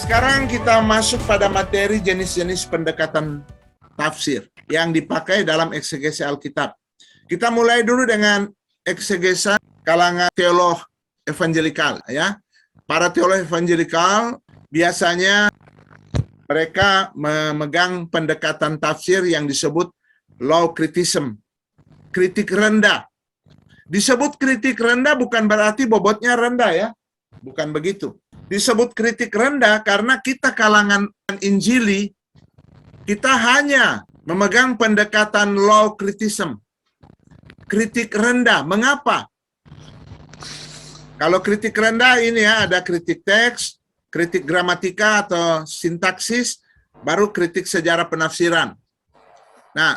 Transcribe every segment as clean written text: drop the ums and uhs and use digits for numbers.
Sekarang kita masuk pada materi jenis-jenis pendekatan tafsir yang dipakai dalam eksegesi Alkitab. Kita mulai dulu dengan eksegesa kalangan teolog evangelikal, ya. Para teolog evangelikal biasanya mereka memegang pendekatan tafsir yang disebut low criticism, kritik rendah. Disebut kritik rendah bukan berarti bobotnya rendah, ya. Bukan begitu. Disebut kritik rendah karena kita kalangan Injili, kita hanya memegang pendekatan low criticism. Kritik rendah. Mengapa? Kalau kritik rendah ini ya, ada kritik teks, kritik gramatika atau sintaksis, baru kritik sejarah penafsiran. Nah,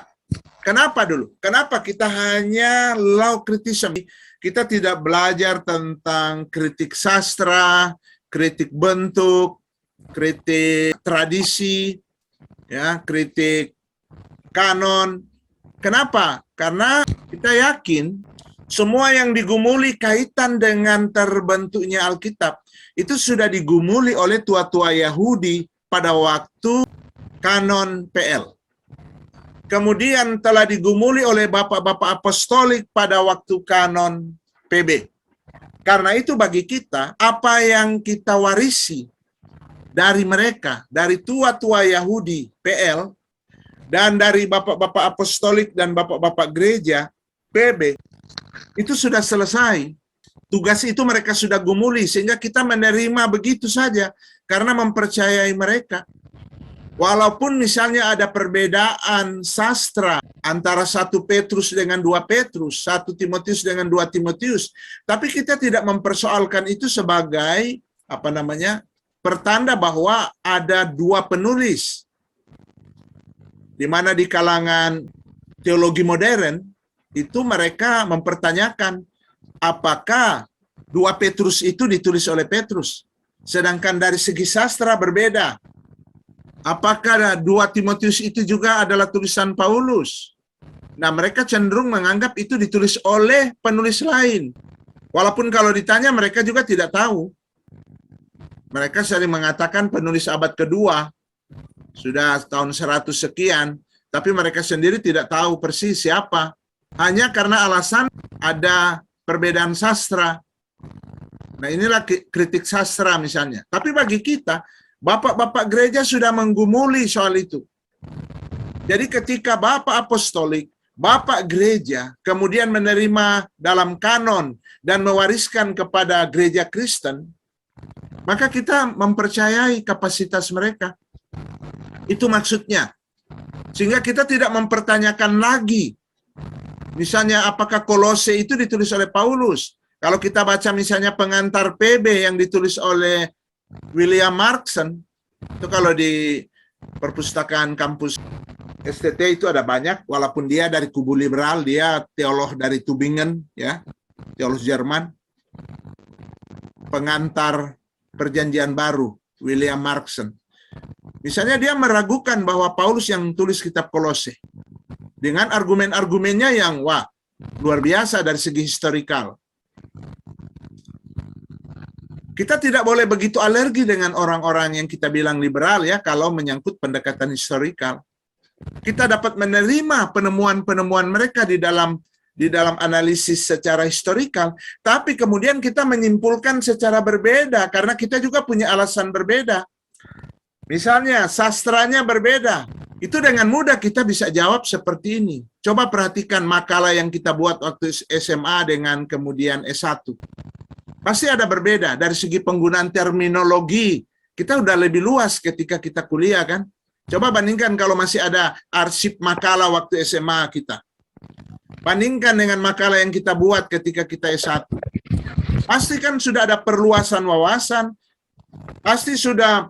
kenapa dulu? Kenapa kita hanya low criticism? Kita tidak belajar tentang kritik sastra, kritik bentuk, kritik tradisi, ya, kritik kanon. Kenapa? Karena kita yakin semua yang digumuli kaitan dengan terbentuknya Alkitab itu sudah digumuli oleh tua-tua Yahudi pada waktu kanon PL. Kemudian telah digumuli oleh bapak-bapak apostolik pada waktu kanon PB. Karena itu bagi kita, apa yang kita warisi dari mereka, dari tua-tua Yahudi PL, dan dari bapak-bapak apostolik dan bapak-bapak gereja PB, itu sudah selesai. Tugas itu mereka sudah gumuli, sehingga kita menerima begitu saja, karena mempercayai mereka. Walaupun misalnya ada perbedaan sastra antara 1 Petrus dengan 2 Petrus, 1 Timotius dengan 2 Timotius, tapi kita tidak mempersoalkan itu sebagai pertanda bahwa ada 2 penulis. Di mana di kalangan teologi modern itu mereka mempertanyakan apakah 2 Petrus itu ditulis oleh Petrus, sedangkan dari segi sastra berbeda. Apakah 2 Timotius itu juga adalah tulisan Paulus? Nah, mereka cenderung menganggap itu ditulis oleh penulis lain. Walaupun kalau ditanya mereka juga tidak tahu. Mereka sering mengatakan penulis abad kedua, sudah tahun 100 sekian, tapi mereka sendiri tidak tahu persis siapa. Hanya karena alasan ada perbedaan sastra. Nah, inilah kritik sastra misalnya. Tapi bagi kita, bapak-bapak gereja sudah menggumuli soal itu. Jadi ketika bapak apostolik, bapak gereja, kemudian menerima dalam kanon dan mewariskan kepada gereja Kristen, maka kita mempercayai kapasitas mereka. Itu maksudnya. Sehingga kita tidak mempertanyakan lagi. Misalnya apakah Kolose itu ditulis oleh Paulus? Kalau kita baca misalnya pengantar PB yang ditulis oleh William Markson, itu kalau di perpustakaan kampus STT itu ada banyak, walaupun dia dari kubu liberal, dia teolog dari Tübingen, ya, teolog Jerman. Pengantar Perjanjian Baru, William Markson. Misalnya dia meragukan bahwa Paulus yang tulis kitab Kolose. Dengan argumen-argumennya yang luar biasa dari segi historikal. Kita tidak boleh begitu alergi dengan orang-orang yang kita bilang liberal, ya, kalau menyangkut pendekatan historikal. Kita dapat menerima penemuan-penemuan mereka di dalam analisis secara historikal, tapi kemudian kita menyimpulkan secara berbeda karena kita juga punya alasan berbeda. Misalnya sastranya berbeda. Itu dengan mudah kita bisa jawab seperti ini. Coba perhatikan makalah yang kita buat waktu SMA dengan kemudian S1. Pasti ada berbeda dari segi penggunaan terminologi. Kita udah lebih luas ketika kita kuliah, kan? Coba bandingkan kalau masih ada arsip makalah waktu SMA kita. Bandingkan dengan makalah yang kita buat ketika kita S1. Pasti kan sudah ada perluasan wawasan. Pasti sudah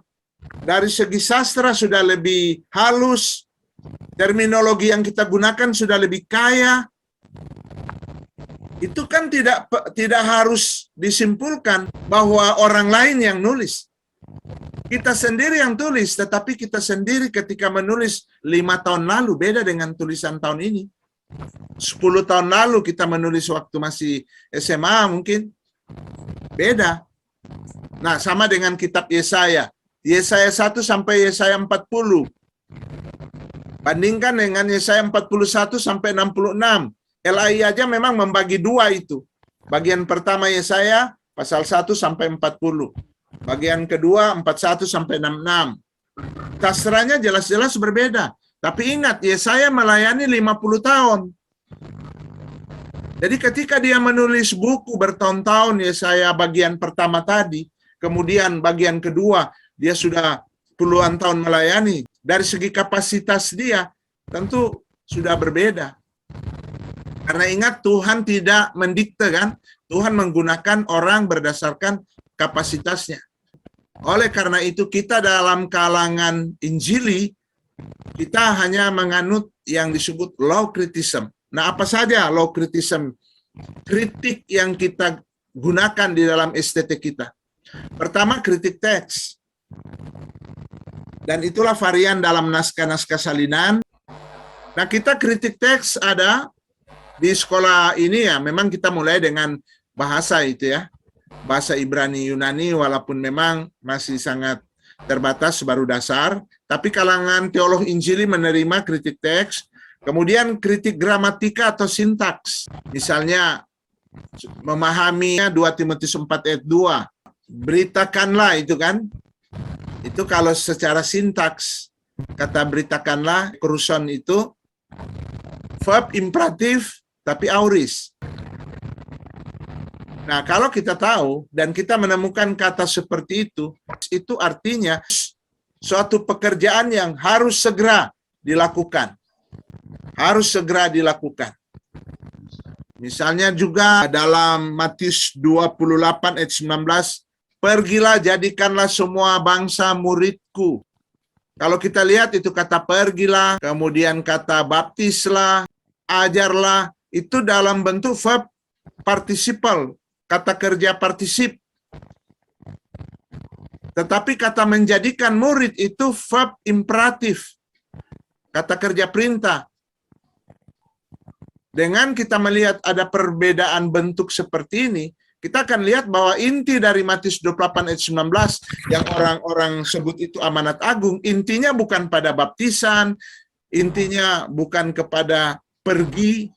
dari segi sastra sudah lebih halus. Terminologi yang kita gunakan sudah lebih kaya. Itu kan tidak harus disimpulkan bahwa orang lain yang nulis. Kita sendiri yang tulis, tetapi kita sendiri ketika menulis 5 tahun lalu beda dengan tulisan tahun ini. 10 tahun lalu kita menulis waktu masih SMA mungkin beda. Nah, sama dengan kitab Yesaya. Yesaya 1 sampai Yesaya 40. Bandingkan dengan Yesaya 41 sampai 66. LAI aja memang membagi dua itu. Bagian pertama Yesaya pasal 1 sampai 40. Bagian kedua 41 sampai 66. Tasranya jelas-jelas berbeda. Tapi ingat, Yesaya melayani 50 tahun. Jadi ketika dia menulis buku bertahun-tahun Yesaya bagian pertama tadi, kemudian bagian kedua dia sudah puluhan tahun melayani, dari segi kapasitas dia tentu sudah berbeda. Karena ingat, Tuhan tidak mendikte kan, Tuhan menggunakan orang berdasarkan kapasitasnya. Oleh karena itu kita dalam kalangan Injili, kita hanya menganut yang disebut law criticism. Nah, apa saja law criticism? Kritik yang kita gunakan di dalam STT kita. Pertama, kritik teks. Dan itulah varian dalam naskah-naskah salinan. Nah, kita kritik teks ada di sekolah ini ya, memang kita mulai dengan bahasa itu ya. Bahasa Ibrani Yunani, walaupun memang masih sangat terbatas baru dasar, tapi kalangan teolog Injili menerima kritik teks. Kemudian kritik gramatika atau sintaks. Misalnya memahami 2 Timotius 4 ayat 2. Beritakanlah itu kan. Itu kalau secara sintaks, kata beritakanlah, keruson itu verb imperatif tapi auris. Nah, kalau kita tahu dan kita menemukan kata seperti itu artinya suatu pekerjaan yang harus segera dilakukan. Harus segera dilakukan. Misalnya juga dalam Matius 28 ayat 19, pergilah jadikanlah semua bangsa muridku. Kalau kita lihat itu kata pergilah, kemudian kata baptislah, ajarlah, itu dalam bentuk verb participle, kata kerja partisip. Tetapi kata menjadikan murid itu verb imperatif, kata kerja perintah. Dengan kita melihat ada perbedaan bentuk seperti ini, kita akan lihat bahwa inti dari Matius 28 ayat 19 yang orang-orang sebut itu amanat agung, intinya bukan pada baptisan, intinya bukan kepada pergi,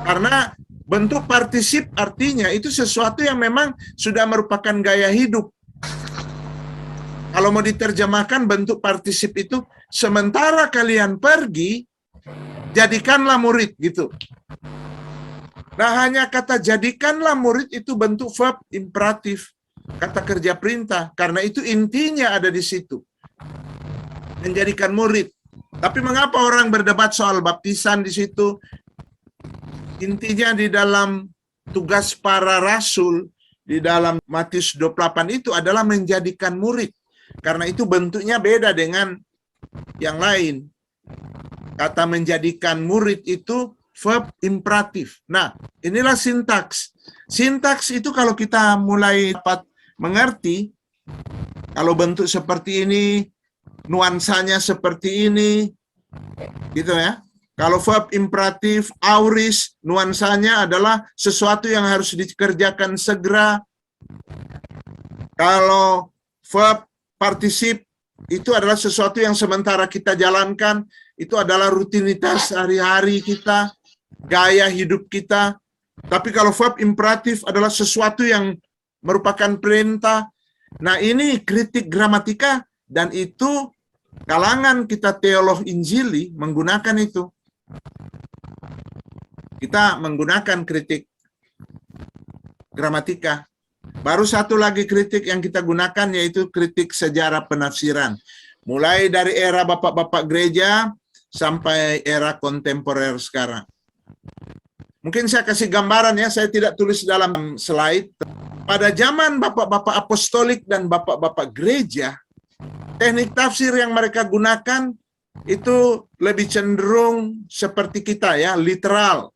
karena bentuk partisip artinya itu sesuatu yang memang sudah merupakan gaya hidup. Kalau mau diterjemahkan bentuk partisip itu, sementara kalian pergi, jadikanlah murid, gitu. Nah, hanya kata jadikanlah murid itu bentuk verb imperatif, kata kerja perintah, karena itu intinya ada di situ. Menjadikan murid. Tapi mengapa orang berdebat soal baptisan di situ? Intinya di dalam tugas para rasul, di dalam Matius 28 itu adalah menjadikan murid. Karena itu bentuknya beda dengan yang lain. Kata menjadikan murid itu verb imperatif. Nah, inilah sintaks. Sintaks itu kalau kita mulai dapat mengerti, kalau bentuk seperti ini, nuansanya seperti ini, gitu ya. Kalau verb imperatif, auris, nuansanya adalah sesuatu yang harus dikerjakan segera. Kalau verb partisip, itu adalah sesuatu yang sementara kita jalankan, itu adalah rutinitas hari-hari kita, gaya hidup kita. Tapi kalau verb imperatif adalah sesuatu yang merupakan perintah. Nah, ini kritik gramatika, dan itu kalangan kita teolog Injili menggunakan itu. Kita menggunakan kritik gramatika. Baru satu lagi kritik yang kita gunakan, yaitu kritik sejarah penafsiran. Mulai dari era bapak-bapak gereja sampai era kontemporer sekarang. Mungkin saya kasih gambaran ya, saya tidak tulis dalam slide. Pada zaman bapak-bapak apostolik dan bapak-bapak gereja, teknik tafsir yang mereka gunakan itu lebih cenderung seperti kita ya, literal.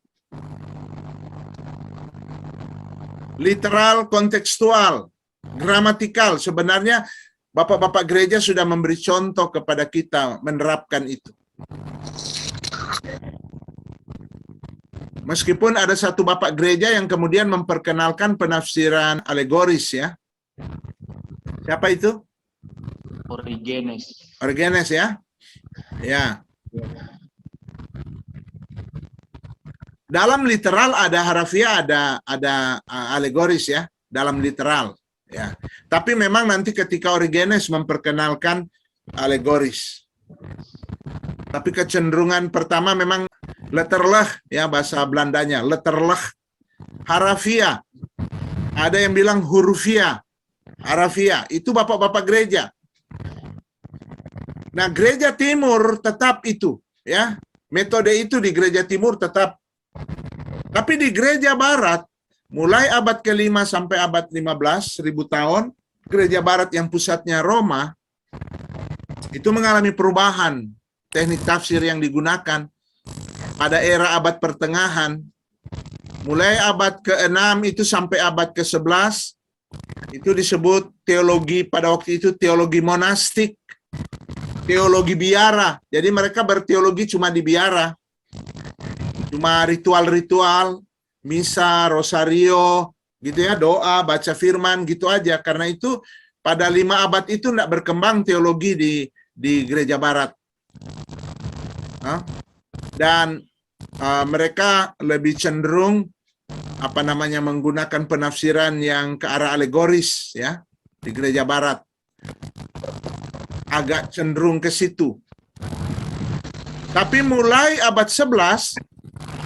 Literal, kontekstual, gramatikal. Sebenarnya bapak-bapak gereja sudah memberi contoh kepada kita menerapkan itu. Meskipun ada satu bapak gereja yang kemudian memperkenalkan penafsiran alegoris ya. Siapa itu? Origenes. Origenes ya. Ya. Dalam literal ada harafiah, ada alegoris ya, dalam literal ya. Tapi memang nanti ketika Origenes memperkenalkan alegoris. Tapi kecenderungan pertama memang letterlijk ya, bahasa Belandanya, letterlijk. Harafiah. Ada yang bilang hurufiah. Harafiah itu bapak-bapak gereja. Nah, gereja timur tetap itu ya. Metode itu di gereja timur tetap. Tapi di gereja barat, mulai abad ke-5 sampai abad 15, 1000 tahun, gereja barat yang pusatnya Roma, itu mengalami perubahan teknik tafsir yang digunakan pada era abad pertengahan. Mulai abad ke-6 itu sampai abad ke-11, itu disebut teologi, pada waktu itu teologi monastik, teologi biara. Jadi mereka berteologi cuma di biara. Cuma ritual-ritual, misa, rosario, gitu ya, doa, baca firman, gitu aja. Karena itu pada 5 abad itu tidak berkembang teologi di gereja barat. Dan mereka lebih cenderung menggunakan penafsiran yang ke arah alegoris ya di gereja barat. Agak cenderung ke situ. Tapi mulai abad 11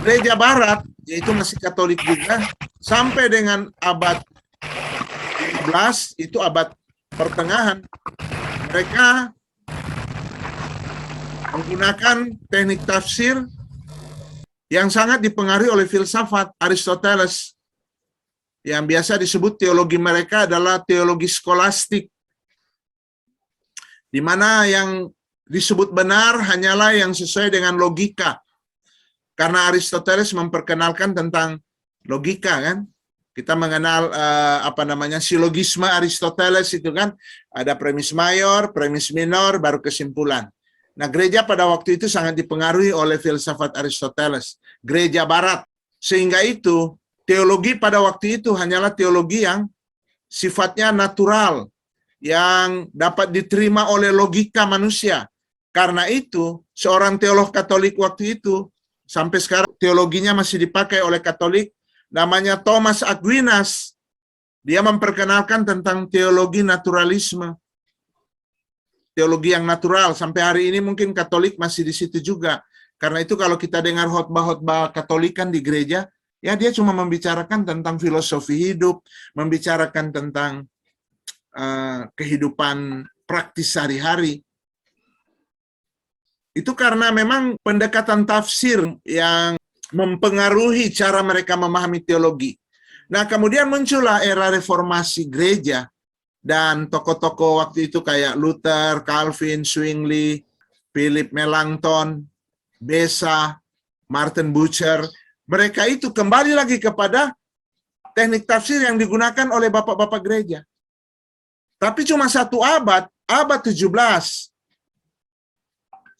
gereja barat, yaitu masih Katolik juga, sampai dengan abad 15, itu abad pertengahan, mereka menggunakan teknik tafsir yang sangat dipengaruhi oleh filsafat Aristoteles. Yang biasa disebut teologi mereka adalah teologi skolastik, di mana yang disebut benar hanyalah yang sesuai dengan logika. Karena Aristoteles memperkenalkan tentang logika kan. Kita mengenal silogisme Aristoteles itu kan, ada premis mayor, premis minor, baru kesimpulan. Nah, gereja pada waktu itu sangat dipengaruhi oleh filsafat Aristoteles, gereja barat. Sehingga itu teologi pada waktu itu hanyalah teologi yang sifatnya natural, yang dapat diterima oleh logika manusia. Karena itu, seorang teolog Katolik waktu itu, sampai sekarang teologinya masih dipakai oleh Katolik, namanya Thomas Aquinas. Dia memperkenalkan tentang teologi naturalisme. Teologi yang natural. Sampai hari ini mungkin Katolik masih di situ juga. Karena itu kalau kita dengar khotbah-khotbah Katolikan di gereja, ya dia cuma membicarakan tentang filosofi hidup, membicarakan tentang kehidupan praktis sehari-hari. Itu karena memang pendekatan tafsir yang mempengaruhi cara mereka memahami teologi. Nah, kemudian muncullah era reformasi gereja, dan tokoh-tokoh waktu itu kayak Luther, Calvin, Zwingli, Philip Melanchthon, Beza, Martin Bucer, mereka itu kembali lagi kepada teknik tafsir yang digunakan oleh bapak-bapak gereja. Tapi cuma satu abad, abad 17,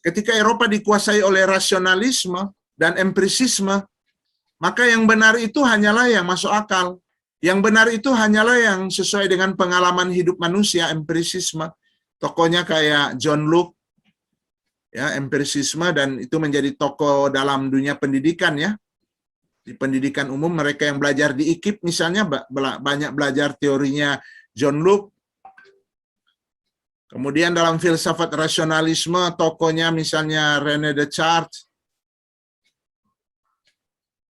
ketika Eropa dikuasai oleh rasionalisme dan empirisisme, maka yang benar itu hanyalah yang masuk akal. Yang benar itu hanyalah yang sesuai dengan pengalaman hidup manusia, empirisisme. Tokohnya kayak John Locke, ya, empirisisme, dan itu menjadi tokoh dalam dunia pendidikan ya. Di pendidikan umum mereka yang belajar di IKIP misalnya banyak belajar teorinya John Locke. Kemudian dalam filsafat rasionalisme tokohnya misalnya René Descartes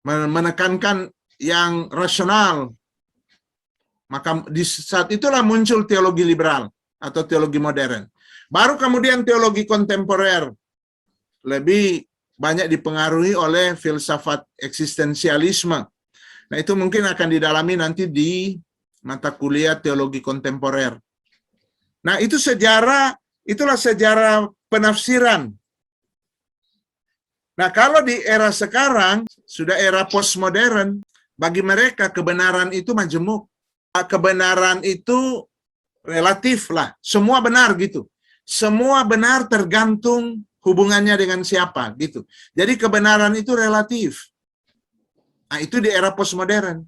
menekankan yang rasional. Maka di saat itulah muncul teologi liberal atau teologi modern. Baru kemudian teologi kontemporer lebih banyak dipengaruhi oleh filsafat eksistensialisme. Nah, itu mungkin akan didalami nanti di mata kuliah teologi kontemporer. Nah, itu sejarah, itulah sejarah penafsiran. Nah, kalau di era sekarang, sudah era postmodern, bagi mereka kebenaran itu majemuk. Kebenaran itu relatif lah, semua benar gitu. Semua benar tergantung hubungannya dengan siapa gitu. Jadi kebenaran itu relatif. Nah, itu di era postmodern.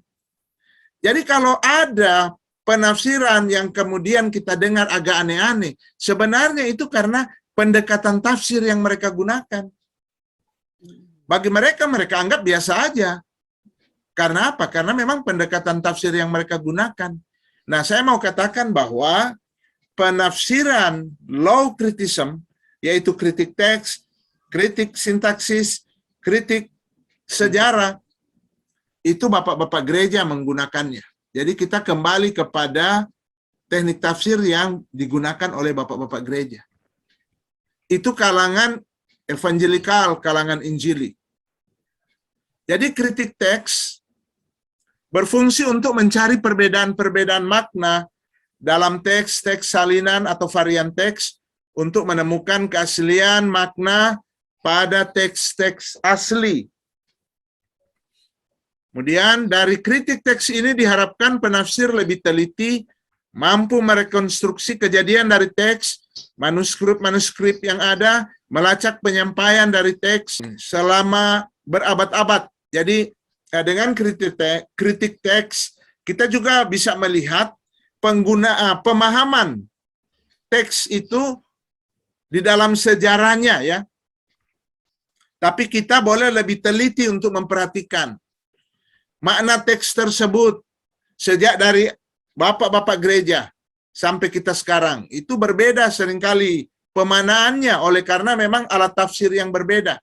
Jadi kalau ada penafsiran yang kemudian kita dengar agak aneh-aneh, sebenarnya itu karena pendekatan tafsir yang mereka gunakan. Bagi mereka, mereka anggap biasa aja. Karena apa? Karena memang pendekatan tafsir yang mereka gunakan. Nah, saya mau katakan bahwa penafsiran law criticism, yaitu kritik teks, kritik sintaksis, kritik sejarah, itu bapak-bapak gereja menggunakannya. Jadi kita kembali kepada teknik tafsir yang digunakan oleh bapak-bapak gereja. Itu kalangan evangelikal, kalangan injili. Jadi kritik teks berfungsi untuk mencari perbedaan-perbedaan makna dalam teks-teks salinan atau varian teks untuk menemukan keaslian makna pada teks-teks asli. Kemudian dari kritik teks ini diharapkan penafsir lebih teliti, mampu merekonstruksi kejadian dari teks, manuskrip-manuskrip yang ada, melacak penyampaian dari teks selama berabad-abad. Jadi dengan kritik teks, kita juga bisa melihat pemahaman teks itu di dalam sejarahnya, ya. Tapi kita boleh lebih teliti untuk memperhatikan makna teks tersebut sejak dari bapak-bapak gereja sampai kita sekarang. Itu berbeda seringkali pemanaannya oleh karena memang alat tafsir yang berbeda.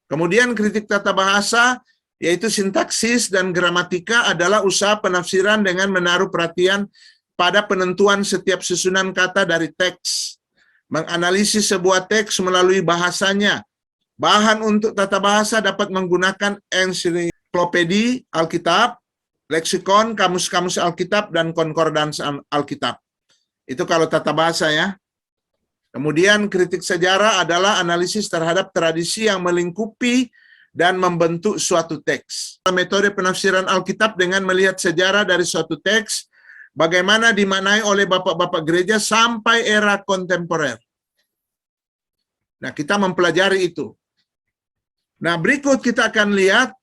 Kemudian kritik tata bahasa, yaitu sintaksis dan gramatika, adalah usaha penafsiran dengan menaruh perhatian pada penentuan setiap susunan kata dari teks, menganalisis sebuah teks melalui bahasanya. Bahan untuk tata bahasa dapat menggunakan ensiklopedi Alkitab, leksikon, kamus-kamus Alkitab, dan konkordans Alkitab. Itu kalau tata bahasa, ya. Kemudian kritik sejarah adalah analisis terhadap tradisi yang melingkupi dan membentuk suatu teks. Metode penafsiran Alkitab dengan melihat sejarah dari suatu teks, bagaimana dimaknai oleh bapak-bapak gereja sampai era kontemporer. Nah, kita mempelajari itu. Nah, berikut kita akan lihat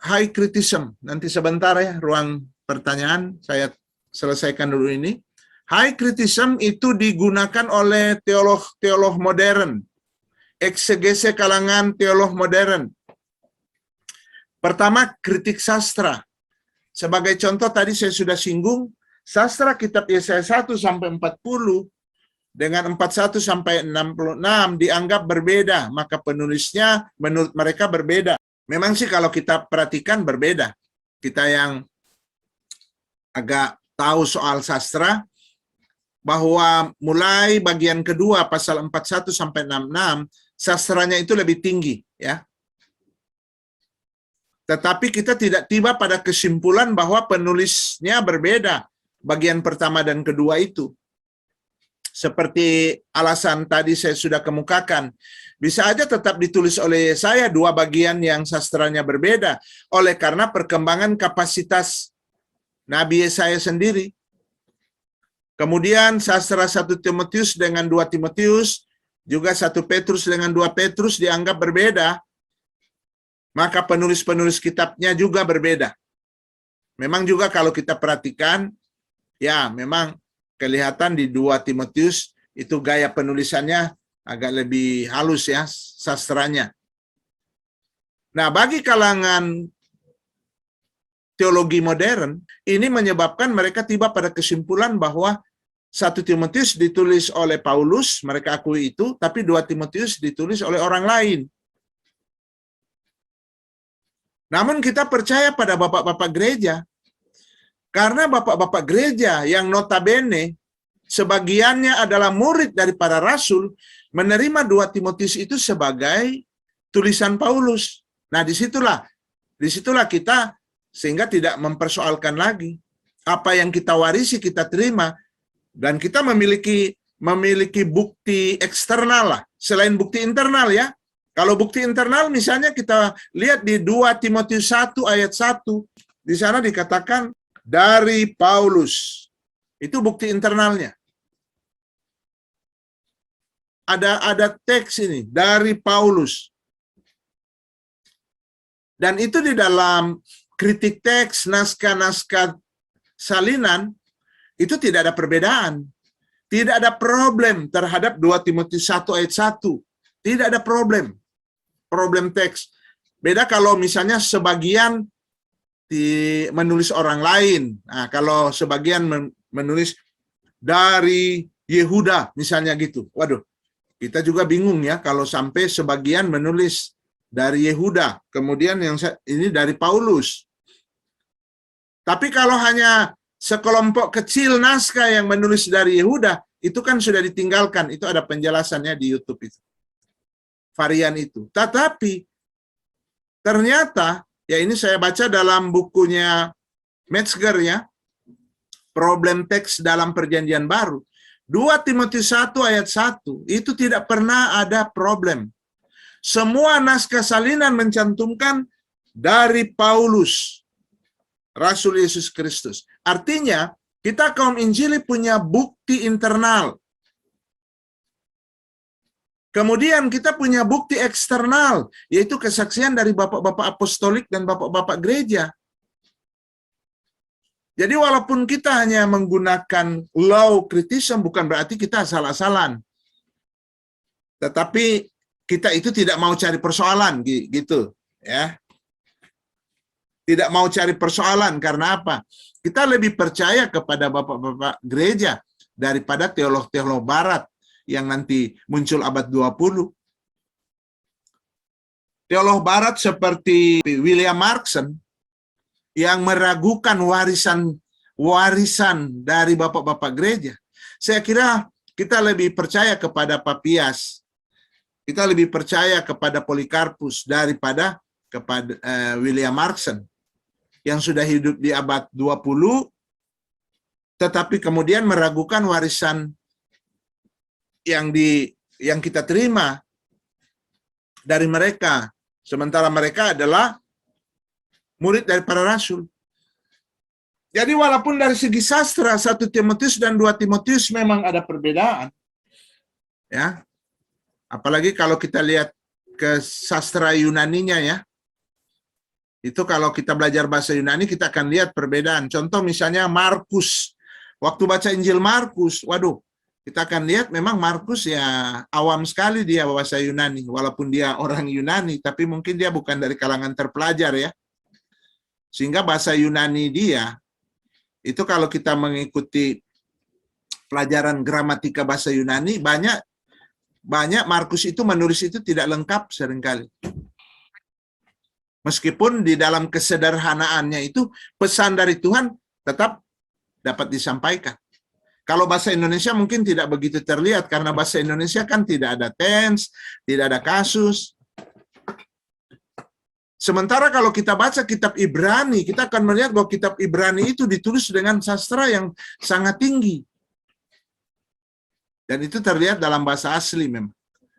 high criticism. Nanti sebentar, ya, ruang pertanyaan, saya selesaikan dulu ini. High criticism itu digunakan oleh teolog modern, eksegese kalangan teolog modern. Pertama, kritik sastra. Sebagai contoh tadi saya sudah singgung, sastra kitab Yesaya 1 sampai 40 dengan 41 sampai 66 dianggap berbeda, maka penulisnya menurut mereka berbeda. Memang sih kalau kita perhatikan berbeda. Kita yang agak tahu soal sastra, bahwa mulai bagian kedua pasal 41 sampai 66 sastranya itu lebih tinggi, ya. Tetapi kita tidak tiba pada kesimpulan bahwa penulisnya berbeda bagian pertama dan kedua itu. Seperti alasan tadi saya sudah kemukakan, bisa aja tetap ditulis oleh saya dua bagian yang sastranya berbeda oleh karena perkembangan kapasitas Nabi Yesaya sendiri. Kemudian sastra 1 Timotius dengan 2 Timotius, juga 1 Petrus dengan 2 Petrus dianggap berbeda, maka penulis-penulis kitabnya juga berbeda. Memang juga kalau kita perhatikan, ya memang kelihatan di 2 Timotius itu gaya penulisannya agak lebih halus, ya, sastranya. Nah, bagi kalangan teologi modern, ini menyebabkan mereka tiba pada kesimpulan bahwa 1 Timotius ditulis oleh Paulus, mereka akui itu, tapi 2 Timotius ditulis oleh orang lain. Namun kita percaya pada bapak-bapak gereja, karena bapak-bapak gereja yang notabene sebagiannya adalah murid dari para rasul, menerima 2 Timotius itu sebagai tulisan Paulus. Nah, disitulah kita sehingga tidak mempersoalkan lagi. Apa yang kita warisi kita terima, dan kita memiliki bukti eksternal lah, selain bukti internal, ya. Kalau bukti internal misalnya kita lihat di 2 Timotius 1 ayat 1, di sana dikatakan dari Paulus. Itu bukti internalnya. Ada teks ini dari Paulus. Dan itu di dalam kritik teks, naskah-naskah salinan, itu tidak ada perbedaan. Tidak ada problem terhadap 2 Timotius 1 ayat 1. Tidak ada problem. Problem teks. Beda kalau misalnya sebagian menulis orang lain. Nah, kalau sebagian menulis dari Yehuda, misalnya gitu. Waduh, kita juga bingung ya kalau sampai sebagian menulis dari Yehuda. Kemudian yang ini dari Paulus. Tapi kalau hanya sekelompok kecil naskah yang menulis dari Yehuda, itu kan sudah ditinggalkan. Itu ada penjelasannya di YouTube itu. Varian itu. Tetapi ternyata, ya ini saya baca dalam bukunya Metzger ya, Problem Teks dalam Perjanjian Baru. 2 Timotius 1 ayat 1, itu tidak pernah ada problem. Semua naskah salinan mencantumkan dari Paulus, Rasul Yesus Kristus. Artinya, kita kaum Injili punya bukti internal. Kemudian kita punya bukti eksternal, yaitu kesaksian dari bapak-bapak apostolik dan bapak-bapak gereja. Jadi walaupun kita hanya menggunakan law criticism, bukan berarti kita asal-asalan. Tetapi kita itu tidak mau cari persoalan, gitu ya. Tidak mau cari persoalan, karena apa? Kita lebih percaya kepada bapak-bapak gereja daripada teolog-teolog barat yang nanti muncul abad 20. Teolog barat seperti William Markson yang meragukan warisan dari bapak-bapak gereja. Saya kira kita lebih percaya kepada Papias. Kita lebih percaya kepada Polikarpus daripada kepada William Markson yang sudah hidup di abad 20, tetapi kemudian meragukan warisan yang kita terima dari mereka, sementara mereka adalah murid dari para rasul. Jadi walaupun dari segi sastra 1 Timotius dan 2 Timotius memang ada perbedaan, ya, apalagi kalau kita lihat ke sastra Yunaninya ya. Itu kalau kita belajar bahasa Yunani, kita akan lihat perbedaan. Contoh misalnya Markus. Waktu baca Injil Markus, waduh, kita akan lihat memang Markus ya awam sekali dia bahasa Yunani. Walaupun dia orang Yunani, tapi mungkin dia bukan dari kalangan terpelajar ya. Sehingga bahasa Yunani dia, itu kalau kita mengikuti pelajaran gramatika bahasa Yunani, banyak Markus itu menulis itu tidak lengkap seringkali. Meskipun di dalam kesederhanaannya itu pesan dari Tuhan tetap dapat disampaikan. Kalau bahasa Indonesia mungkin tidak begitu terlihat karena bahasa Indonesia kan tidak ada tense, tidak ada kasus. Sementara kalau kita baca kitab Ibrani, kita akan melihat bahwa kitab Ibrani itu ditulis dengan sastra yang sangat tinggi. Dan itu terlihat dalam bahasa asli memang.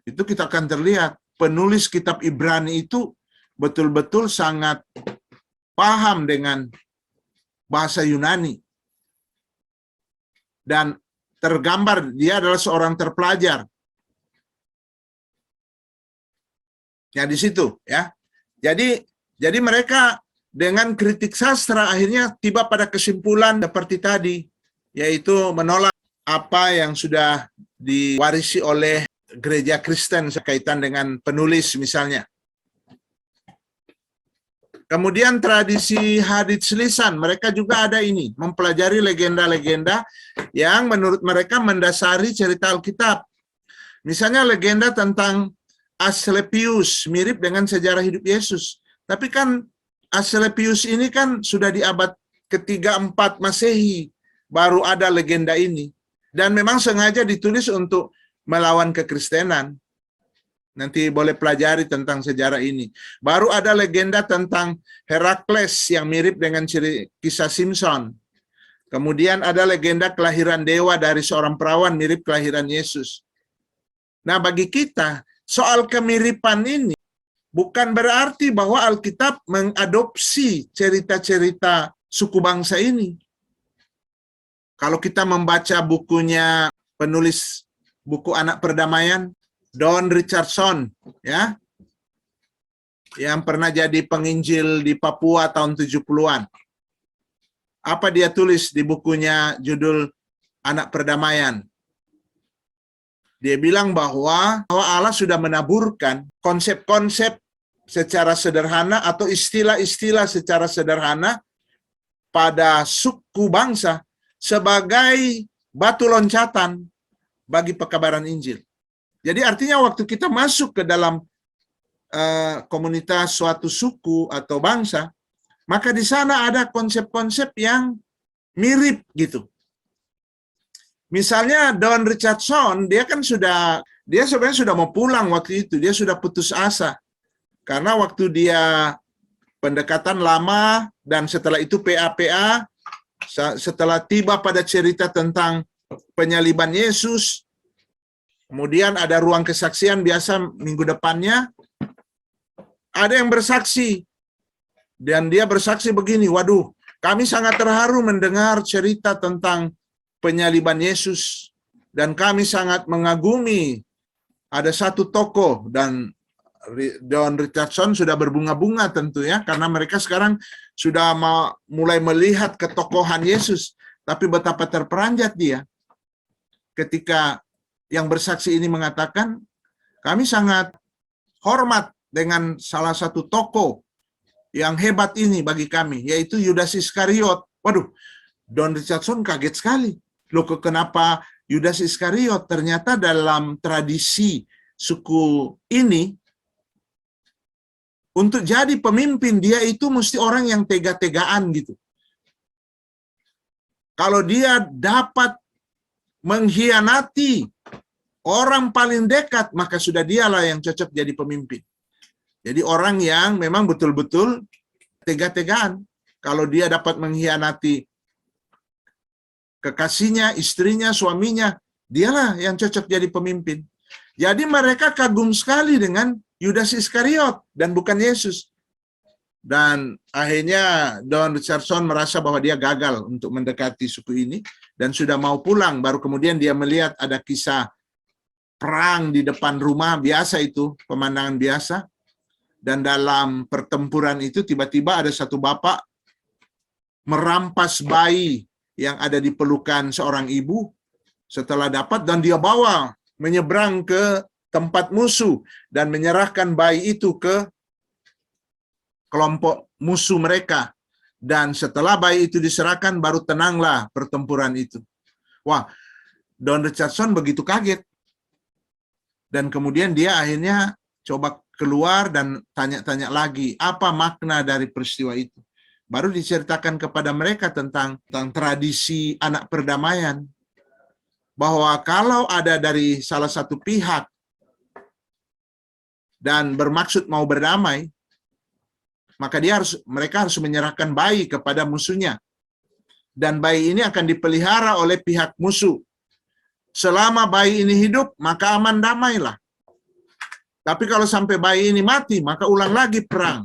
Itu kita akan terlihat penulis kitab Ibrani itu betul-betul sangat paham dengan bahasa Yunani. Dan tergambar dia adalah seorang terpelajar. Ya di situ ya. Jadi mereka dengan kritik sastra akhirnya tiba pada kesimpulan seperti tadi, yaitu menolak apa yang sudah diwarisi oleh gereja Kristen berkaitan dengan penulis misalnya. Kemudian tradisi hadits lisan, mereka juga ada ini, mempelajari legenda-legenda yang menurut mereka mendasari cerita Alkitab. Misalnya legenda tentang Asclepius, mirip dengan sejarah hidup Yesus. Tapi kan Asclepius ini kan sudah di abad ke-3-4 Masehi, baru ada legenda ini. Dan memang sengaja ditulis untuk melawan kekristenan. Nanti boleh pelajari tentang sejarah ini. Baru ada legenda tentang Herakles yang mirip dengan kisah Simpson. Kemudian ada legenda kelahiran dewa dari seorang perawan mirip kelahiran Yesus. Nah, bagi kita, soal kemiripan ini bukan berarti bahwa Alkitab mengadopsi cerita-cerita suku bangsa ini. Kalau kita membaca bukunya penulis buku Anak Perdamaian, Don Richardson, ya, yang pernah jadi penginjil di Papua tahun 70-an. Apa dia tulis di bukunya judul Anak Perdamaian? Dia bilang bahwa Allah sudah menaburkan konsep-konsep secara sederhana atau istilah-istilah secara sederhana pada suku bangsa sebagai batu loncatan bagi pekabaran Injil. Jadi artinya waktu kita masuk ke dalam komunitas suatu suku atau bangsa, maka di sana ada konsep-konsep yang mirip gitu. Misalnya Don Richardson, dia sebenarnya sudah mau pulang waktu itu, dia sudah putus asa. Karena waktu dia pendekatan lama dan setelah itu PA, setelah tiba pada cerita tentang penyaliban Yesus, kemudian ada ruang kesaksian biasa minggu depannya, ada yang bersaksi. Dan dia bersaksi begini, waduh, kami sangat terharu mendengar cerita tentang penyaliban Yesus, dan kami sangat mengagumi ada satu tokoh, dan Don Richardson sudah berbunga-bunga tentu ya, karena mereka sekarang sudah mulai melihat ketokohan Yesus, tapi betapa terperanjat dia ketika yang bersaksi ini mengatakan, kami sangat hormat dengan salah satu tokoh yang hebat ini bagi kami, yaitu Yudas Iskariot. Waduh, Don Richardson kaget sekali. Loh, kenapa Yudas Iskariot? Ternyata dalam tradisi suku ini, untuk jadi pemimpin, dia itu mesti orang yang tega-tegaan gitu. Kalau dia dapat mengkhianati orang paling dekat, maka sudah dialah yang cocok jadi pemimpin. Jadi orang yang memang betul-betul tega-tegaan. Kalau dia dapat mengkhianati kekasihnya, istrinya, suaminya, dialah yang cocok jadi pemimpin. Jadi mereka kagum sekali dengan Yudas Iskariot dan bukan Yesus. Dan akhirnya Don Richardson merasa bahwa dia gagal untuk mendekati suku ini dan sudah mau pulang. Baru kemudian dia melihat ada kisah perang di depan rumah, biasa itu, pemandangan biasa. Dan dalam pertempuran itu tiba-tiba ada satu bapak merampas bayi yang ada di pelukan seorang ibu setelah dapat, dan dia bawa menyeberang ke tempat musuh dan menyerahkan bayi itu ke kelompok musuh mereka. Dan setelah bayi itu diserahkan, baru tenanglah pertempuran itu. Wah, Don Richardson begitu kaget. Dan kemudian dia akhirnya coba keluar dan tanya-tanya lagi, apa makna dari peristiwa itu. Baru diceritakan kepada mereka tentang tradisi anak perdamaian. Bahwa kalau ada dari salah satu pihak dan bermaksud mau berdamai, maka mereka harus menyerahkan bayi kepada musuhnya. Dan bayi ini akan dipelihara oleh pihak musuh. Selama bayi ini hidup, maka aman damailah. Tapi kalau sampai bayi ini mati, maka ulang lagi perang.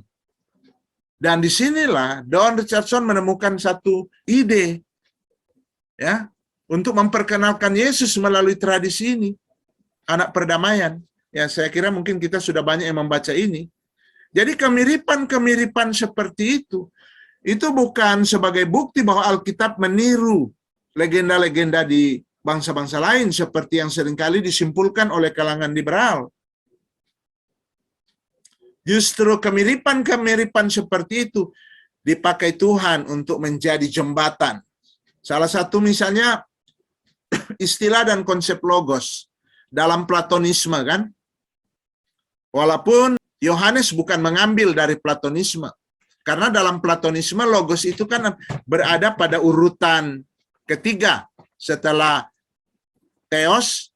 Dan disinilah Don Richardson menemukan satu ide, ya, untuk memperkenalkan Yesus melalui tradisi ini, anak perdamaian. Ya, saya kira mungkin kita sudah banyak yang membaca ini. Jadi kemiripan-kemiripan seperti itu bukan sebagai bukti bahwa Alkitab meniru legenda-legenda di bangsa-bangsa lain seperti yang seringkali disimpulkan oleh kalangan liberal. Justru kemiripan-kemiripan seperti itu dipakai Tuhan untuk menjadi jembatan. Salah satu misalnya istilah dan konsep logos dalam Platonisme kan. Walaupun Yohanes bukan mengambil dari Platonisme. Karena dalam Platonisme logos itu kan berada pada urutan ketiga setelah Theos,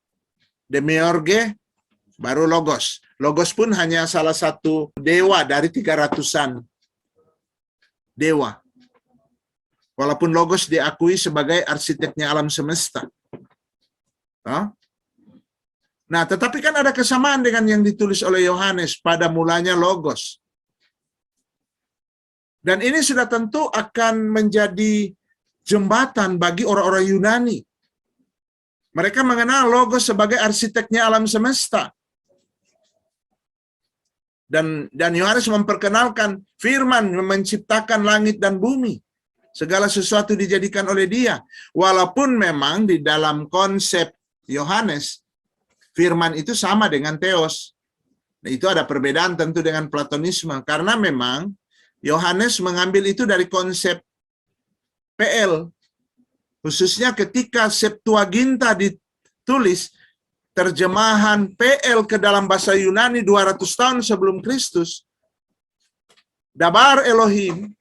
Demiurge, baru Logos. Logos pun hanya salah satu dewa dari 300-an dewa. Walaupun Logos diakui sebagai arsiteknya alam semesta. Nah, tetapi kan ada kesamaan dengan yang ditulis oleh Yohanes, pada mulanya Logos. Dan ini sudah tentu akan menjadi jembatan bagi orang-orang Yunani. Mereka mengenal Logos sebagai arsiteknya alam semesta. Dan Yohanes memperkenalkan firman menciptakan langit dan bumi. Segala sesuatu dijadikan oleh Dia. Walaupun memang di dalam konsep Yohanes, firman itu sama dengan theos. Nah, itu ada perbedaan tentu dengan Platonisme. Karena memang Yohanes mengambil itu dari konsep PL. Khususnya ketika Septuaginta ditulis, terjemahan PL ke dalam bahasa Yunani 200 tahun sebelum Kristus, Dabar Elohim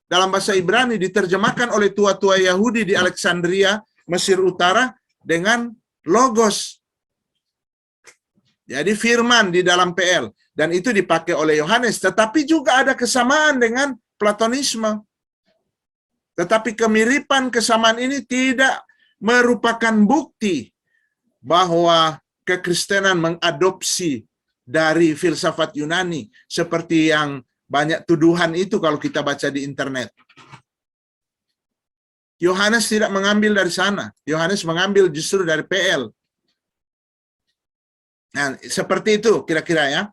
dalam bahasa Ibrani diterjemahkan oleh tua-tua Yahudi di Alexandria, Mesir Utara dengan logos. Jadi firman di dalam PL, dan itu dipakai oleh Yohanes, tetapi juga ada kesamaan dengan Platonisme. Tetapi kemiripan kesamaan ini tidak merupakan bukti bahwa kekristenan mengadopsi dari filsafat Yunani seperti yang banyak tuduhan itu kalau kita baca di internet. Yohanes tidak mengambil dari sana. Yohanes mengambil justru dari PL. Nah, seperti itu kira-kira ya.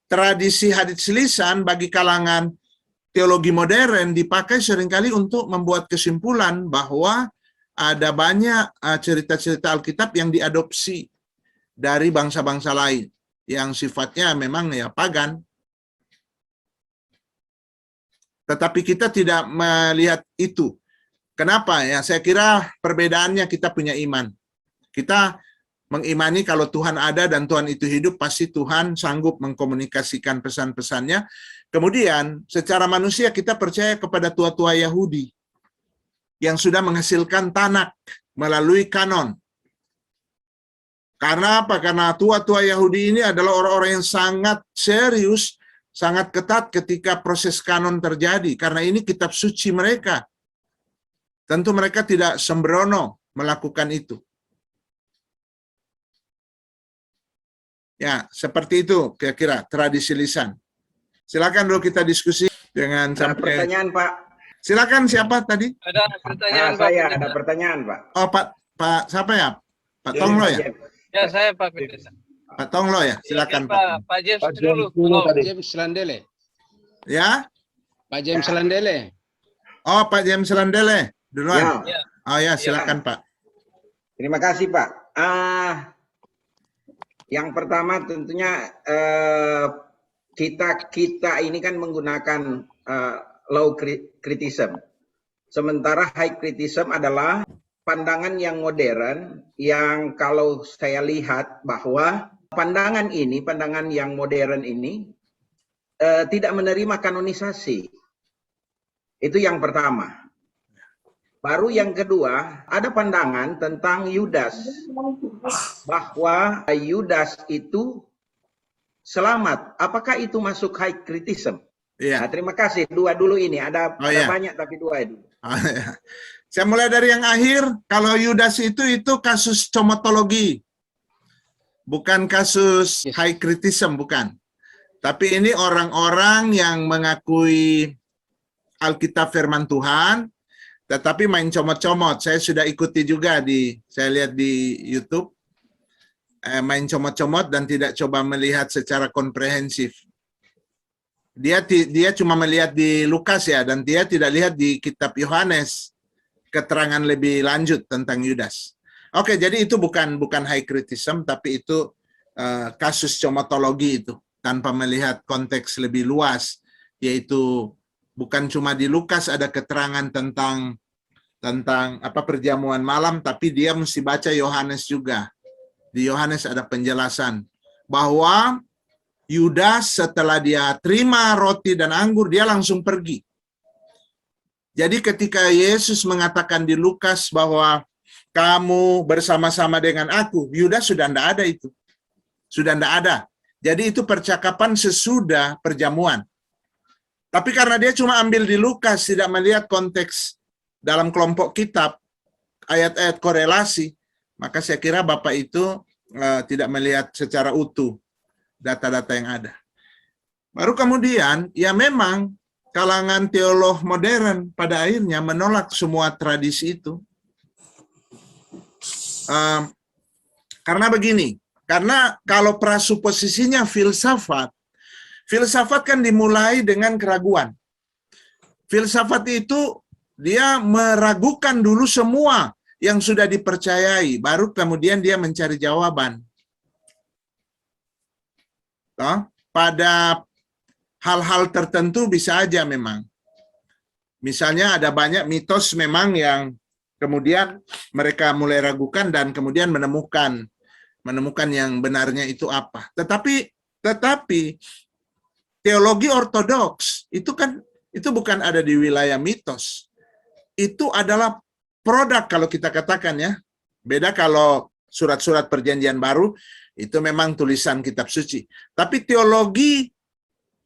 Tradisi hadits lisan bagi kalangan teologi modern dipakai seringkali untuk membuat kesimpulan bahwa ada banyak cerita-cerita Alkitab yang diadopsi dari bangsa-bangsa lain yang sifatnya memang ya pagan. Tetapi kita tidak melihat itu. Kenapa? Ya, saya kira perbedaannya kita punya iman. Kita mengimani kalau Tuhan ada dan Tuhan itu hidup, pasti Tuhan sanggup mengkomunikasikan pesan-pesannya. Kemudian, secara manusia kita percaya kepada tua-tua Yahudi yang sudah menghasilkan Tanak melalui kanon. Karena apa? Karena tua-tua Yahudi ini adalah orang-orang yang sangat serius, sangat ketat ketika proses kanon terjadi. Karena ini kitab suci mereka. Tentu mereka tidak sembrono melakukan itu. Ya, seperti itu kira-kira tradisi lisan. Silakan dulu kita diskusi dengan sampai pertanyaan, Pak. Silakan, siapa tadi? Ada pertanyaan, Pak. Saya ada pertanyaan, Pak. Oh, Pak siapa ya? Pak Tonglo ya? Ya, saya Pak Pendeta. Pak Tonglo ya? Silakan Pak James dulu. Pak James Landele. Ya? Pak James Landele. Oh, Pak James Landele. Duluan. Ya. Oh ya, silakan Pak. Terima kasih, Pak. Yang pertama tentunya kita ini kan menggunakan low criticism. Sementara high criticism adalah pandangan yang modern yang kalau saya lihat bahwa pandangan yang modern ini tidak menerima kanonisasi. Itu yang pertama. Baru yang kedua, ada pandangan tentang Yudas. Bahwa Yudas itu selamat. Apakah itu masuk high criticism? Iya. Nah, terima kasih. Dua dulu ini. Ada banyak tapi dua itu. Iya. Saya mulai dari yang akhir. Kalau Yudas itu kasus comotologi. Bukan kasus high criticism, bukan. Tapi ini orang-orang yang mengakui Alkitab firman Tuhan, tetapi main comot-comot. Saya sudah ikuti juga saya lihat di YouTube, main comot-comot dan tidak coba melihat secara komprehensif. Dia cuma melihat di Lukas ya, dan dia tidak lihat di kitab Yohanes keterangan lebih lanjut tentang Yudas. Oke, jadi itu bukan high criticism, tapi itu kasus comotologi itu tanpa melihat konteks lebih luas, yaitu bukan cuma di Lukas ada keterangan tentang perjamuan malam, tapi dia mesti baca Yohanes juga. Di Yohanes ada penjelasan bahwa Yudas setelah dia terima roti dan anggur, dia langsung pergi. Jadi ketika Yesus mengatakan di Lukas bahwa kamu bersama-sama dengan aku, Yudas sudah tidak ada itu. Sudah tidak ada. Jadi itu percakapan sesudah perjamuan. Tapi karena dia cuma ambil di Lukas, tidak melihat konteks dalam kelompok kitab, ayat-ayat korelasi, maka saya kira Bapak itu tidak melihat secara utuh data-data yang ada. Baru kemudian, ya memang kalangan teolog modern pada akhirnya menolak semua tradisi itu. Karena begini, karena kalau prasuposisinya filsafat kan dimulai dengan keraguan. Filsafat itu dia meragukan dulu semua yang sudah dipercayai, baru kemudian dia mencari jawaban. Toh, pada hal-hal tertentu bisa aja memang. Misalnya ada banyak mitos memang yang kemudian mereka mulai ragukan dan kemudian menemukan yang benarnya itu apa. Tetapi teologi ortodoks itu bukan ada di wilayah mitos. Itu adalah produk kalau kita katakan ya. Beda kalau surat-surat perjanjian baru itu memang tulisan kitab suci. Tapi teologi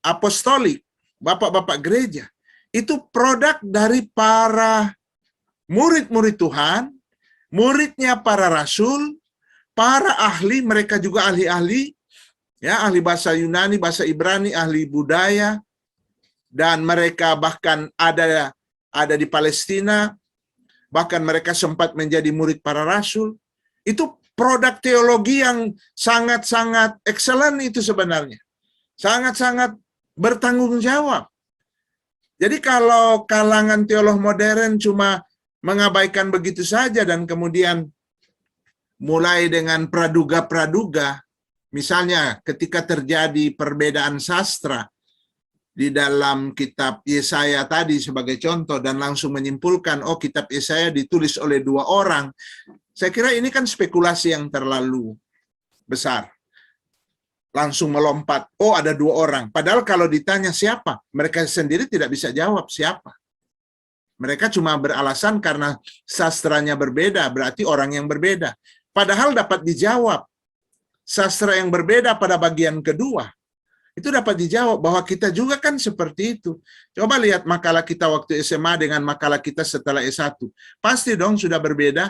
apostolik, bapak-bapak gereja, itu produk dari para murid-murid Tuhan, muridnya para rasul, para ahli, mereka juga ahli-ahli, ya, ahli bahasa Yunani, bahasa Ibrani, ahli budaya, dan mereka bahkan ada di Palestina, bahkan mereka sempat menjadi murid para rasul. Itu produk teologi yang sangat-sangat excellent itu sebenarnya. Sangat-sangat bertanggung jawab. Jadi kalau kalangan teolog modern cuma mengabaikan begitu saja dan kemudian mulai dengan praduga-praduga, misalnya ketika terjadi perbedaan sastra di dalam kitab Yesaya tadi sebagai contoh dan langsung menyimpulkan, oh kitab Yesaya ditulis oleh 2 orang. Saya kira ini kan spekulasi yang terlalu besar. Langsung melompat, oh ada 2 orang. Padahal kalau ditanya siapa, mereka sendiri tidak bisa jawab siapa. Mereka cuma beralasan karena sastranya berbeda, berarti orang yang berbeda. Padahal dapat dijawab. Sastra yang berbeda pada bagian kedua, itu dapat dijawab bahwa kita juga kan seperti itu. Coba lihat makalah kita waktu SMA dengan makalah kita setelah S1. Pasti dong sudah berbeda.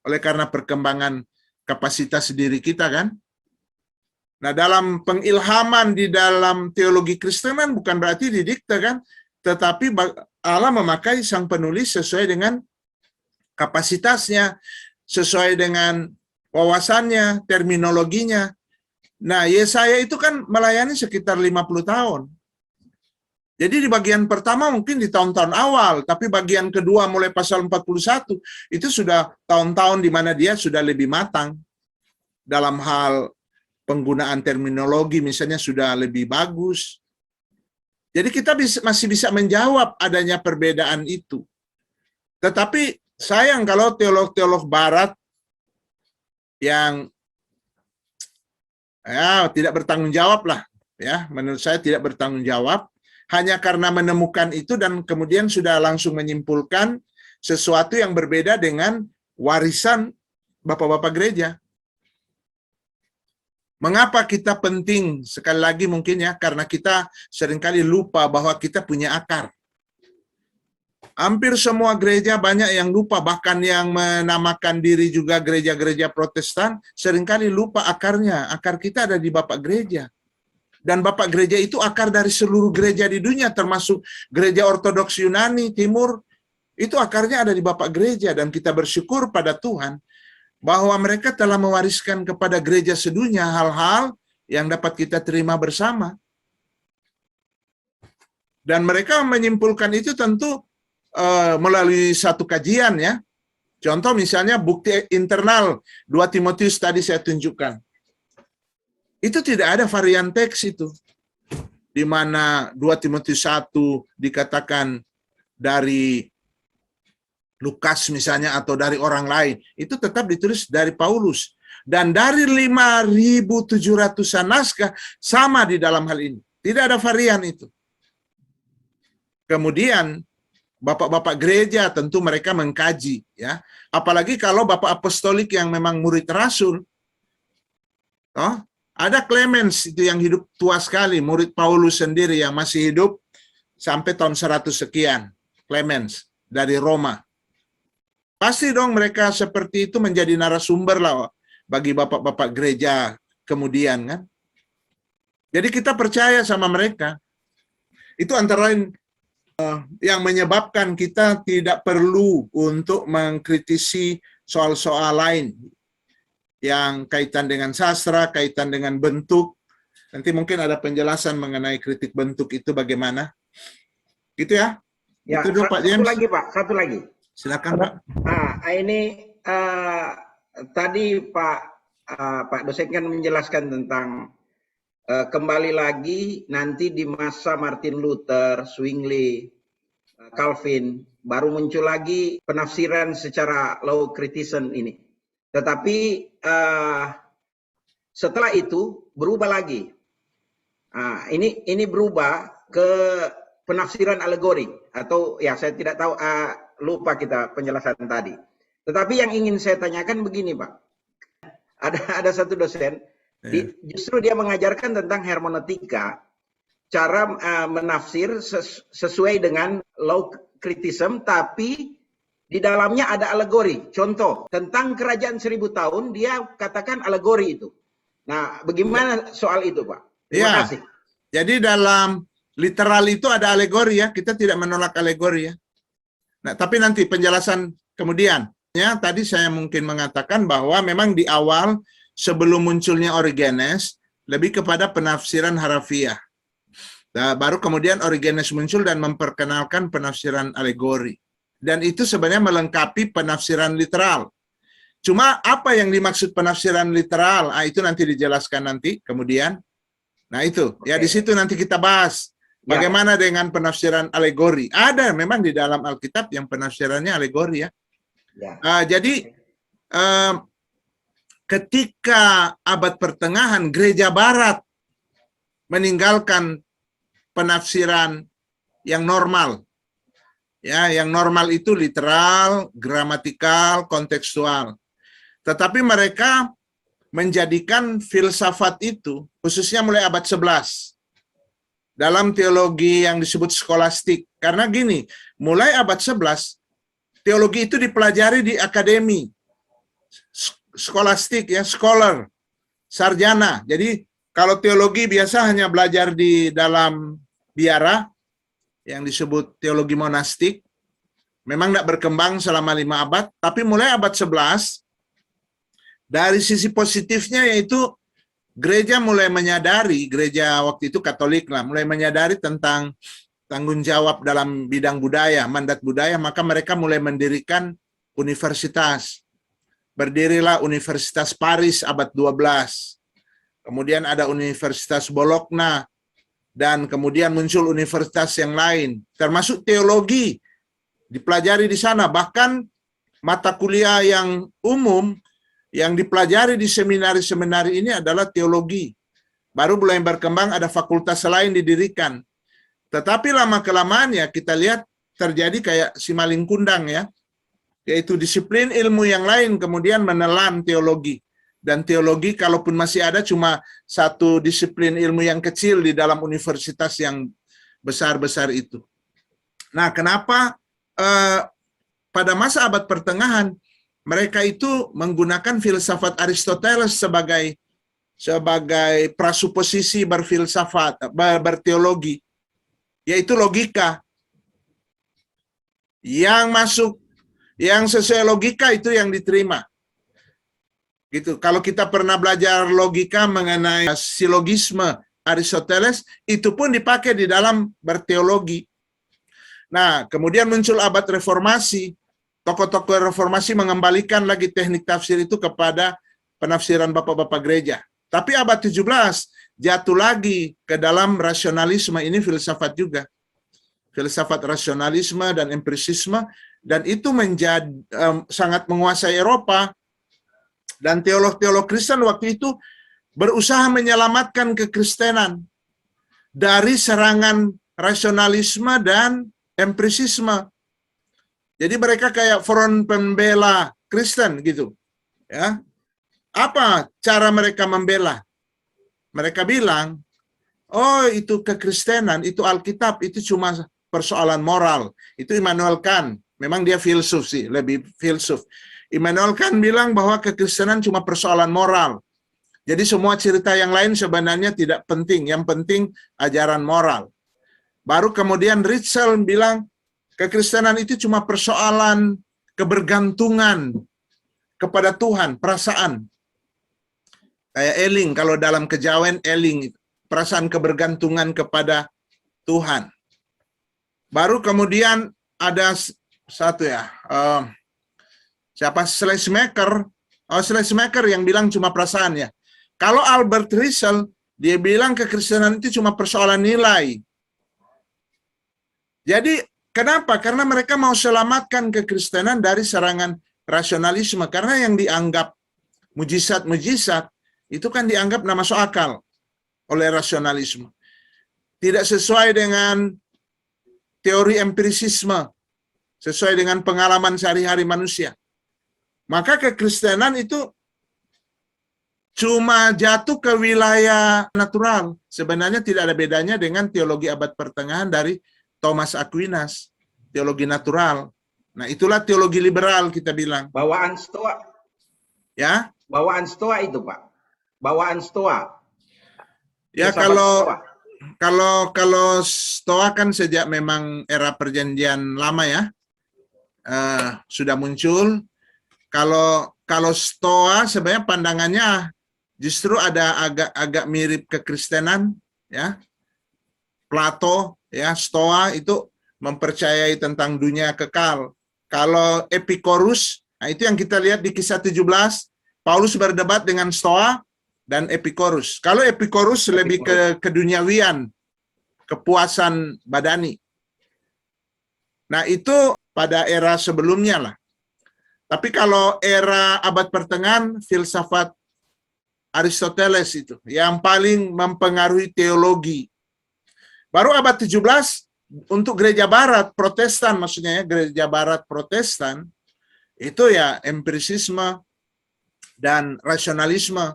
Oleh karena perkembangan kapasitas diri kita kan. Nah, dalam pengilhaman di dalam teologi Kristen kan bukan berarti didikte kan. Tetapi Allah memakai sang penulis sesuai dengan kapasitasnya, sesuai dengan wawasannya, terminologinya. Nah, Yesaya itu kan melayani sekitar 50 tahun. Jadi di bagian pertama mungkin di tahun-tahun awal, tapi bagian kedua mulai pasal 41, itu sudah tahun-tahun di mana dia sudah lebih matang. Dalam hal penggunaan terminologi misalnya sudah lebih bagus. Jadi kita masih bisa menjawab adanya perbedaan itu. Tetapi sayang kalau teolog-teolog barat yang ya tidak bertanggung jawab lah, ya menurut saya tidak bertanggung jawab hanya karena menemukan itu dan kemudian sudah langsung menyimpulkan sesuatu yang berbeda dengan warisan bapak-bapak gereja. Mengapa kita penting? Sekali lagi mungkin ya, karena kita seringkali lupa bahwa kita punya akar. Hampir semua gereja banyak yang lupa, bahkan yang menamakan diri juga gereja-gereja Protestan, seringkali lupa akarnya. Akar kita ada di Bapak Gereja. Dan Bapak Gereja itu akar dari seluruh gereja di dunia, termasuk gereja Ortodoks Yunani, Timur, itu akarnya ada di Bapak Gereja. Dan kita bersyukur pada Tuhan, bahwa mereka telah mewariskan kepada gereja sedunia hal-hal yang dapat kita terima bersama. Dan mereka menyimpulkan itu tentu melalui satu kajian ya. Contoh misalnya bukti internal 2 Timotius tadi saya tunjukkan. Itu tidak ada varian teks itu. Di mana 2 Timotius 1 dikatakan dari Lukas misalnya atau dari orang lain. Itu tetap ditulis dari Paulus. Dan dari 5.700-an naskah sama di dalam hal ini. Tidak ada varian itu. Kemudian bapak-bapak gereja tentu mereka mengkaji ya. Apalagi kalau bapak apostolik yang memang murid rasul. Oh, ada Clemens itu yang hidup tua sekali, murid Paulus sendiri yang masih hidup sampai tahun 100 sekian. Clemens dari Roma. Pasti dong mereka seperti itu menjadi narasumber lah bagi bapak-bapak gereja kemudian kan. Jadi kita percaya sama mereka. Itu antara lain yang menyebabkan kita tidak perlu untuk mengkritisi soal-soal lain yang kaitan dengan sastra, kaitan dengan bentuk. Nanti mungkin ada penjelasan mengenai kritik bentuk itu bagaimana. Gitu ya. Ya, Itu dulu, Pak satu James. lagi Pak, satu lagi. Silakan, Pak. Nah, ini tadi Pak dosen kan menjelaskan tentang kembali lagi nanti di masa Martin Luther, Zwingli, Calvin, baru muncul lagi penafsiran secara low criticism ini. Tetapi setelah itu berubah lagi. Nah, ini berubah ke penafsiran alegori atau ya saya tidak tahu, lupa kita penjelasan tadi. Tetapi yang ingin saya tanyakan begini Pak, ada satu dosen justru dia mengajarkan tentang hermeneutika, cara menafsir sesuai dengan low criticism, tapi di dalamnya ada alegori. Contoh tentang kerajaan 1000 tahun dia katakan alegori itu. Nah, bagaimana soal itu Pak? Terima kasih. Jadi dalam literal itu ada alegori ya, kita tidak menolak alegori ya. Nah, tapi nanti penjelasan kemudian. Ya, tadi saya mungkin mengatakan bahwa memang di awal sebelum munculnya Origenes lebih kepada penafsiran harafiah. Nah, baru kemudian Origenes muncul dan memperkenalkan penafsiran alegori. Dan itu sebenarnya melengkapi penafsiran literal. Cuma apa yang dimaksud penafsiran literal? Itu nanti dijelaskan nanti kemudian. Nah itu, ya di situ nanti kita bahas. Bagaimana dengan penafsiran alegori? Ada memang di dalam Alkitab yang penafsirannya alegori ya. Jadi ketika abad pertengahan gereja barat meninggalkan penafsiran yang normal. Ya, yang normal itu literal, gramatikal, kontekstual. Tetapi mereka menjadikan filsafat itu, khususnya mulai abad 11, dalam teologi yang disebut skolastik. Karena gini, mulai abad 11, teologi itu dipelajari di akademi, skolastik ya, scholar, sarjana. Jadi kalau teologi biasa hanya belajar di dalam biara, yang disebut teologi monastik, memang tidak berkembang selama 5 abad, tapi mulai abad 11, dari sisi positifnya yaitu gereja mulai menyadari, gereja waktu itu Katolik lah, mulai menyadari tentang tanggung jawab dalam bidang budaya, mandat budaya, maka mereka mulai mendirikan universitas. Berdirilah Universitas Paris abad 12. Kemudian ada Universitas Bologna, dan kemudian muncul universitas yang lain, termasuk teologi dipelajari di sana. Bahkan mata kuliah yang umum yang dipelajari di seminari-seminari ini adalah teologi. Baru mulai berkembang, ada fakultas lain didirikan. Tetapi lama-kelamaan ya kita lihat terjadi kayak simaling kundang ya, yaitu disiplin ilmu yang lain kemudian menelan teologi. Dan teologi kalaupun masih ada cuma satu disiplin ilmu yang kecil di dalam universitas yang besar-besar itu. Nah, kenapa pada masa abad pertengahan mereka itu menggunakan filsafat Aristoteles sebagai prasuposisi berfilsafat, berteologi, yaitu logika. Yang masuk, yang sesuai logika itu yang diterima. Gitu. Kalau kita pernah belajar logika mengenai silogisme Aristoteles, itu pun dipakai di dalam berteologi. Nah, kemudian muncul abad reformasi. Tokoh-tokoh reformasi mengembalikan lagi teknik tafsir itu kepada penafsiran bapak-bapak gereja. Tapi abad 17 jatuh lagi ke dalam rasionalisme, ini filsafat juga. Filsafat rasionalisme dan empirisisme, dan itu menjadi sangat menguasai Eropa. Dan teolog-teolog Kristen waktu itu berusaha menyelamatkan kekristenan dari serangan rasionalisme dan empirisisme. Jadi mereka kayak front pembela Kristen gitu. Ya. Apa cara mereka membela? Mereka bilang, oh itu kekristenan, itu Alkitab, itu cuma persoalan moral. Itu Immanuel Kant. Memang dia filsuf sih, lebih filsuf. Immanuel Kant bilang bahwa kekristenan cuma persoalan moral. Jadi semua cerita yang lain sebenarnya tidak penting. Yang penting ajaran moral. Baru kemudian Ritschl bilang kekristenan itu cuma persoalan kebergantungan kepada Tuhan, perasaan. Kayak Eling, kalau dalam kejawen Eling, perasaan kebergantungan kepada Tuhan. Baru kemudian ada satu ya, siapa Schleiermacher? Oh, Schleiermacher yang bilang cuma perasaan ya. Kalau Albert Rizal, dia bilang kekristenan itu cuma persoalan nilai. Jadi kenapa? Karena mereka mau selamatkan kekristenan dari serangan rasionalisme. Karena yang dianggap mujizat-mujizat itu kan dianggap nggak masuk akal oleh rasionalisme. Tidak sesuai dengan teori empirisisme, sesuai dengan pengalaman sehari-hari manusia. Maka kekristenan itu cuma jatuh ke wilayah natural. Sebenarnya tidak ada bedanya dengan teologi abad pertengahan dari Thomas Aquinas, teologi natural. Nah, itulah teologi liberal kita bilang. Bawaan Stoa. Ya. Bawaan Stoa itu, Pak. Bawaan Stoa. Ya, kalau Stoa kan sejak memang era perjanjian lama ya, sudah muncul. Kalau Stoa sebenarnya pandangannya justru ada agak mirip kekristenan ya. Plato ya, Stoa itu mempercayai tentang dunia kekal. Kalau Epicurus, nah itu yang kita lihat di Kisah 17, Paulus berdebat dengan Stoa dan Epicurus. Kalau Epicurus lebih ke keduniawian, kepuasan badani. Nah, itu pada era sebelumnya lah. Tapi kalau era abad pertengahan, filsafat Aristoteles itu yang paling mempengaruhi teologi. Baru abad 17 untuk gereja barat Protestan, maksudnya ya, gereja barat Protestan itu ya empirisisme dan rasionalisme.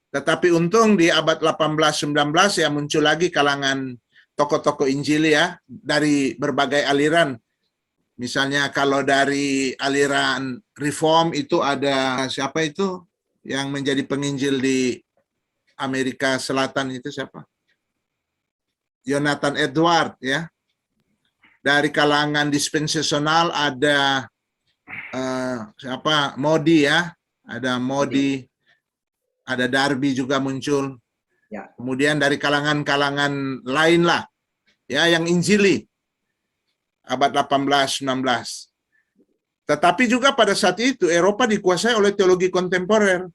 Tetapi untung di abad 18-19 ya muncul lagi kalangan tokoh-tokoh Injil ya dari berbagai aliran. Misalnya kalau dari aliran Reform itu ada siapa itu yang menjadi penginjil di Amerika Selatan itu siapa? Jonathan Edwards ya. Dari kalangan dispensasional ada siapa? Moody ya. Ada Moody. Ada Darby juga muncul. Ya. Kemudian dari kalangan-kalangan lain lah. Ya, yang Injili. Abad 18-19. Tetapi juga pada saat itu Eropa dikuasai oleh teologi kontemporer.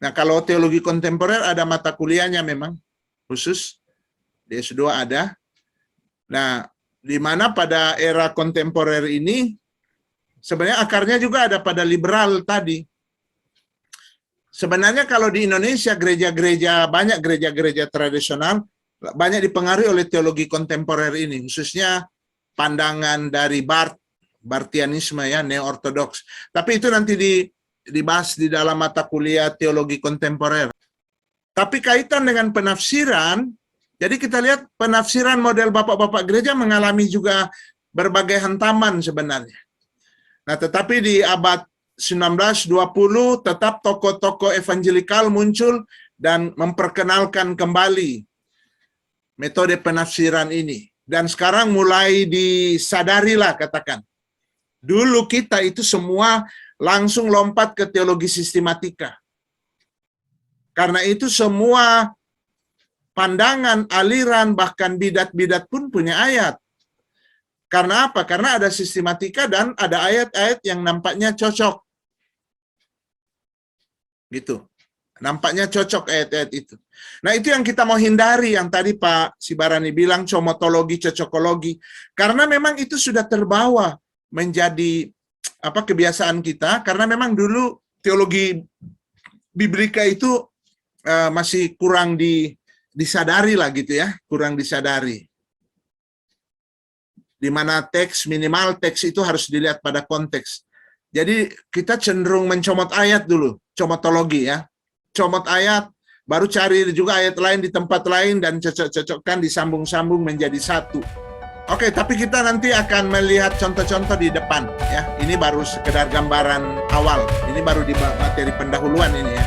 Nah, kalau teologi kontemporer ada mata kuliahnya memang khusus. Di S2 ada. Nah, di mana pada era kontemporer ini sebenarnya akarnya juga ada pada liberal tadi. Sebenarnya kalau di Indonesia banyak gereja-gereja tradisional banyak dipengaruhi oleh teologi kontemporer ini, khususnya pandangan dari Bartianisme ya, neo-ortodoks. Tapi itu nanti dibahas di dalam mata kuliah teologi kontemporer. Tapi kaitan dengan penafsiran, jadi kita lihat penafsiran model bapak-bapak gereja mengalami juga berbagai hantaman sebenarnya. Nah, tetapi di abad 19-20 tetap tokoh-tokoh evangelikal muncul dan memperkenalkan kembali metode penafsiran ini. Dan sekarang mulai disadarilah katakan. Dulu kita itu semua langsung lompat ke teologi sistematika. Karena itu semua pandangan, aliran, bahkan bidat-bidat pun punya ayat. Karena apa? Karena ada sistematika dan ada ayat-ayat yang nampaknya cocok. Gitu. Nampaknya cocok ayat-ayat itu. Nah, itu yang kita mau hindari, yang tadi Pak Sibarani bilang comotologi, cocokologi. Karena memang itu sudah terbawa menjadi kebiasaan kita, karena memang dulu teologi biblika itu masih kurang disadari lah gitu ya, kurang disadari. Di mana minimal teks itu harus dilihat pada konteks. Jadi kita cenderung mencomot ayat dulu, comotologi ya. Comot ayat, baru cari juga ayat lain di tempat lain dan cocok-cocokkan, disambung-sambung menjadi satu. Oke, tapi kita nanti akan melihat contoh-contoh di depan ya. Ini baru sekedar gambaran awal. Ini baru di materi pendahuluan ini ya.